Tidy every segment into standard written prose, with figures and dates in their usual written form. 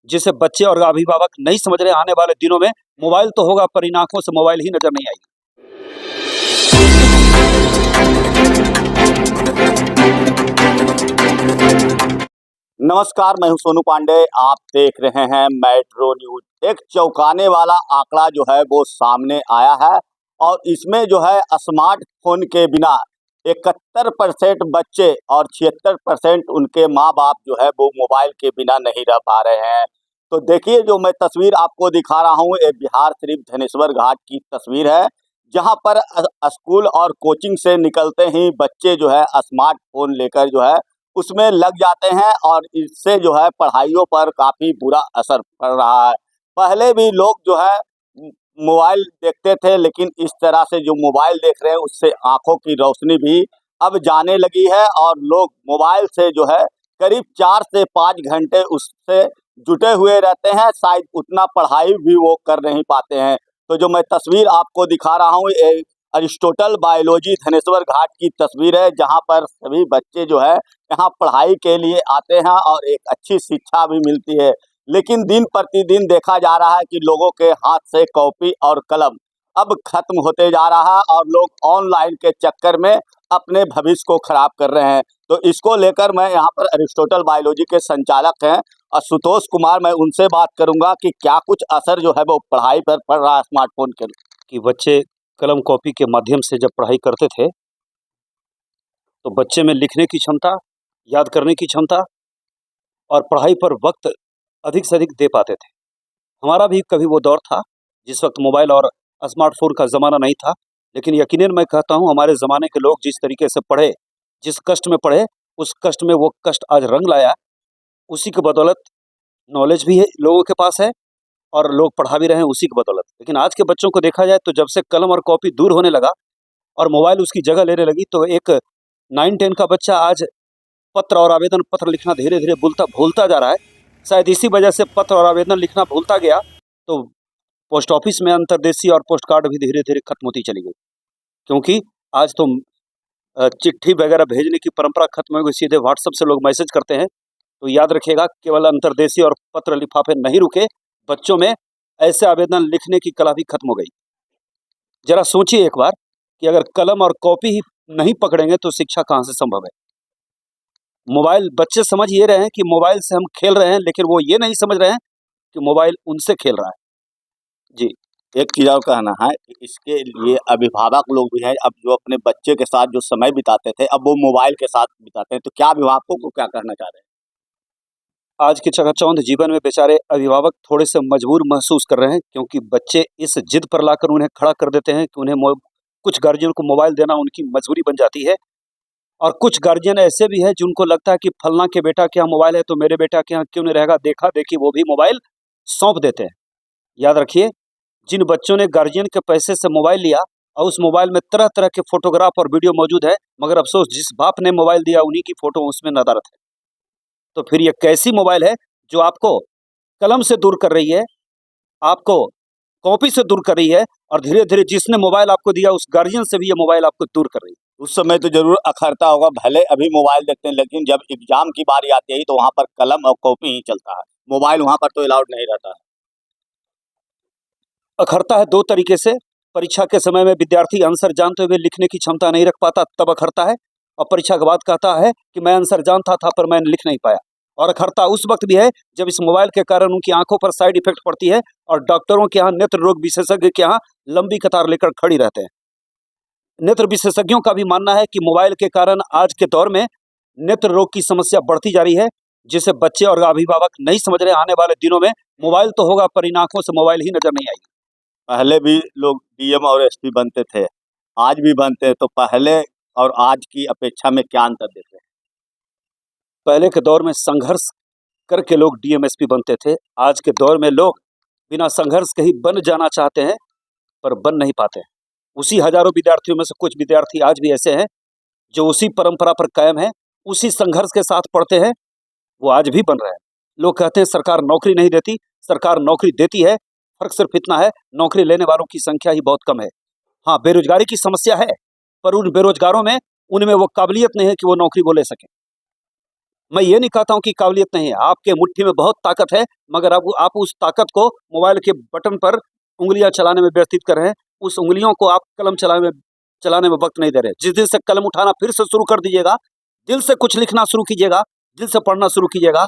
जिसे बच्चे और अभिभावक नहीं समझ रहे। आने वाले दिनों में मोबाइल तो होगा पर इन आंखों से मोबाइल ही नजर नहीं आएगी। नमस्कार, मैं हूं सोनू पांडे। आप देख रहे हैं मेट्रो न्यूज। एक चौंकाने वाला आंकड़ा जो है वो सामने आया है और इसमें जो है स्मार्टफोन के बिना 71% बच्चे और 76% उनके माँ बाप जो है वो मोबाइल के बिना नहीं रह पा रहे हैं। तो देखिए, जो मैं तस्वीर आपको दिखा रहा हूँ ये बिहार शरीफ धनेश्वर घाट की तस्वीर है, जहाँ पर स्कूल और कोचिंग से निकलते ही बच्चे जो है स्मार्टफोन लेकर जो है उसमें लग जाते हैं और इससे जो है पढ़ाइयों पर काफ़ी बुरा असर पड़ रहा है। पहले भी लोग जो है मोबाइल देखते थे, लेकिन इस तरह से जो मोबाइल देख रहे हैं उससे आँखों की रोशनी भी अब जाने लगी है और लोग मोबाइल से जो है करीब 4 से 5 घंटे उससे जुटे हुए रहते हैं। शायद उतना पढ़ाई भी वो कर नहीं पाते हैं। तो जो मैं तस्वीर आपको दिखा रहा हूँ ये अरिस्टोटल बायोलॉजी धनेश्वर घाट की तस्वीर है, जहाँ पर सभी बच्चे जो है यहाँ पढ़ाई के लिए आते हैं और एक अच्छी शिक्षा भी मिलती है। लेकिन दिन प्रतिदिन देखा जा रहा है कि लोगों के हाथ से कॉपी और कलम अब खत्म होते जा रहा है और लोग ऑनलाइन के चक्कर में अपने भविष्य को खराब कर रहे हैं। तो इसको लेकर मैं यहाँ पर अरिस्टोटल बायोलॉजी के संचालक हैं आशुतोष कुमार, मैं उनसे बात करूंगा कि क्या कुछ असर जो है वो पढ़ाई पर पड़ रहा है स्मार्टफोन के। कि बच्चे कलम कॉपी के माध्यम से जब पढ़ाई करते थे तो बच्चे में लिखने की क्षमता, याद करने की क्षमता और पढ़ाई पर वक्त अधिक से अधिक दे पाते थे। हमारा भी कभी वो दौर था जिस वक्त मोबाइल और स्मार्टफोन का ज़माना नहीं था, लेकिन यकीनन मैं कहता हूँ हमारे ज़माने के लोग जिस तरीके से पढ़े, जिस कष्ट में पढ़े, उस कष्ट में वो कष्ट आज रंग लाया। उसी की बदौलत नॉलेज भी है लोगों के पास है और लोग पढ़ा भी रहे हैं उसी की बदौलत। लेकिन आज के बच्चों को देखा जाए तो जब से कलम और कॉपी दूर होने लगा और मोबाइल उसकी जगह लेने लगी, तो एक 9-10 का बच्चा आज पत्र और आवेदन पत्र लिखना धीरे धीरे भूलता जा रहा है। शायद इसी वजह से पत्र और आवेदन लिखना भूलता गया तो पोस्ट ऑफिस में अंतर्देशीय और पोस्ट कार्ड भी धीरे धीरे खत्म होती चली गई, क्योंकि आज तो चिट्ठी वगैरह भेजने की परंपरा खत्म हो गई, सीधे व्हाट्सएप से लोग मैसेज करते हैं। तो याद रखिएगा, केवल अंतर्देशीय और पत्र लिफाफे नहीं रुके, बच्चों में ऐसे आवेदन लिखने की कला भी खत्म हो गई। जरा सोचिए एक बार कि अगर कलम और कॉपी ही नहीं पकड़ेंगे तो शिक्षा कहाँ से संभव है। मोबाइल बच्चे समझ ये रहे हैं कि मोबाइल से हम खेल रहे हैं, लेकिन वो ये नहीं समझ रहे हैं कि मोबाइल उनसे खेल रहा है। जी। एक चीज़ और कहना है कि इसके लिए अभिभावक लोग भी हैं, अब जो अपने बच्चे के साथ जो समय बिताते थे अब वो मोबाइल के साथ बिताते हैं, तो क्या अभिभावकों को क्या कहना चाह रहे हैं? आज के चकाचौंध जीवन में बेचारे अभिभावक थोड़े से मजबूर महसूस कर रहे हैं, क्योंकि बच्चे इस जिद पर लाकर उन्हें खड़ा कर देते हैं कि उन्हें कुछ गार्जियन को मोबाइल देना उनकी मजबूरी बन जाती है। और कुछ गार्जियन ऐसे भी हैं जिनको लगता है कि फलना के बेटा के यहाँ मोबाइल है तो मेरे बेटा के यहाँ क्यों नहीं रहेगा, देखा देखी वो भी मोबाइल सौंप देते हैं। याद रखिए, जिन बच्चों ने गार्जियन के पैसे से मोबाइल लिया और उस मोबाइल में तरह तरह के फोटोग्राफ और वीडियो मौजूद है, मगर अफसोस जिस बाप ने मोबाइल दिया उन्हीं की फोटो उसमें नदारत है। तो फिर ये कैसी मोबाइल है जो आपको कलम से दूर कर रही है, आपको कॉपी से दूर कर रही है, और धीरे धीरे जिसने मोबाइल आपको दिया उस गार्जियन से भी ये मोबाइल आपको दूर कर रही है। उस समय तो जरूर अखरता होगा, भले अभी मोबाइल देखते हैं, लेकिन जब एग्जाम की बारी आती है तो वहाँ पर कलम और कॉपी ही चलता है, मोबाइल वहाँ पर तो अलाउड नहीं रहता है। अखरता है दो तरीके से। परीक्षा के समय में विद्यार्थी आंसर जानते हुए लिखने की क्षमता नहीं रख पाता, तब अखरता है। और परीक्षा के बाद कहता है कि मैं आंसर जानता था पर मैंने लिख नहीं पाया। और अखरता उस वक्त भी है जब इस मोबाइल के कारण उनकी आंखों पर साइड इफेक्ट पड़ती है और डॉक्टरों के यहाँ, नेत्र रोग विशेषज्ञ के यहाँ लंबी कतार लेकर खड़ी रहते हैं। नेत्र विशेषज्ञों का भी मानना है कि मोबाइल के कारण आज के दौर में नेत्र रोग की समस्या बढ़ती जा रही है, जिसे बच्चे और अभिभावक नहीं समझ रहे। आने वाले दिनों में मोबाइल तो होगा पर इन आंखों से मोबाइल ही नजर नहीं आएगी। पहले भी लोग डीएम और एसपी बनते थे, आज भी बनते हैं, तो पहले और आज की अपेक्षा में क्या अंतर देखते हैं? पहले के दौर में संघर्ष करके लोग डीएमएसपी बनते थे, आज के दौर में लोग बिना संघर्ष के ही बन जाना चाहते हैं पर बन नहीं पाते हैं। उसी हजारों विद्यार्थियों में से कुछ विद्यार्थी आज भी ऐसे हैं जो उसी परंपरा पर कायम है, उसी संघर्ष के साथ पढ़ते हैं, वो आज भी बन रहे हैं। लोग कहते हैं सरकार नौकरी नहीं देती, सरकार नौकरी देती है, फर्क सिर्फ इतना है नौकरी लेने वालों की संख्या ही बहुत कम है। हाँ, बेरोजगारी की समस्या है, पर उन बेरोजगारों में उनमें वो काबिलियत नहीं है कि वो नौकरी वो ले सकें। मैं ये नहीं कहता हूँ कि काबिलियत नहीं है, आपके मुट्ठी में बहुत ताकत है, मगर आप उस ताकत को मोबाइल के बटन पर उंगलियां चलाने में व्यतीत कर रहे हैं। उस उंगलियों को आप कलम चलाने में वक्त नहीं दे रहे। जिस दिन से कलम उठाना फिर से शुरू कर दीजिएगा, दिल से कुछ लिखना शुरू कीजिएगा, दिल से पढ़ना शुरू कीजिएगा,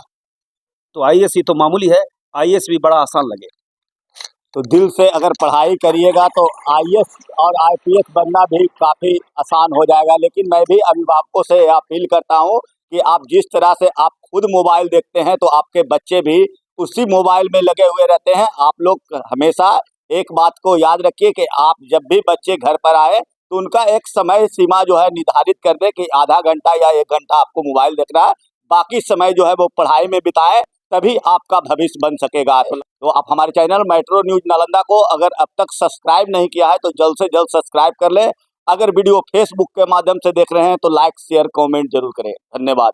तो आईएएस ही तो मामूली है, आईएएस भी बड़ा आसान लगे। तो दिल से अगर पढ़ाई करिएगा तो आईएएस और आईपीएस बनना भी काफ़ी आसान हो जाएगा। लेकिन मैं भी अभिभावकों से यह अपील करता हूँ कि आप जिस तरह से आप खुद मोबाइल देखते हैं तो आपके बच्चे भी उसी मोबाइल में लगे हुए रहते हैं। आप लोग हमेशा एक बात को याद रखिए कि आप जब भी बच्चे घर पर आए तो उनका एक समय सीमा जो है निर्धारित कर दें कि आधा घंटा या 1 घंटा आपको मोबाइल देखना है, बाकी समय जो है वो पढ़ाई में बिताएं, तभी आपका भविष्य बन सकेगा। तो आप हमारे चैनल मेट्रो न्यूज नालंदा को अगर अब तक सब्सक्राइब नहीं किया है तो जल्द से जल्द सब्सक्राइब कर लें। अगर वीडियो फेसबुक के माध्यम से देख रहे हैं तो लाइक शेयर कमेंट जरूर करें। धन्यवाद।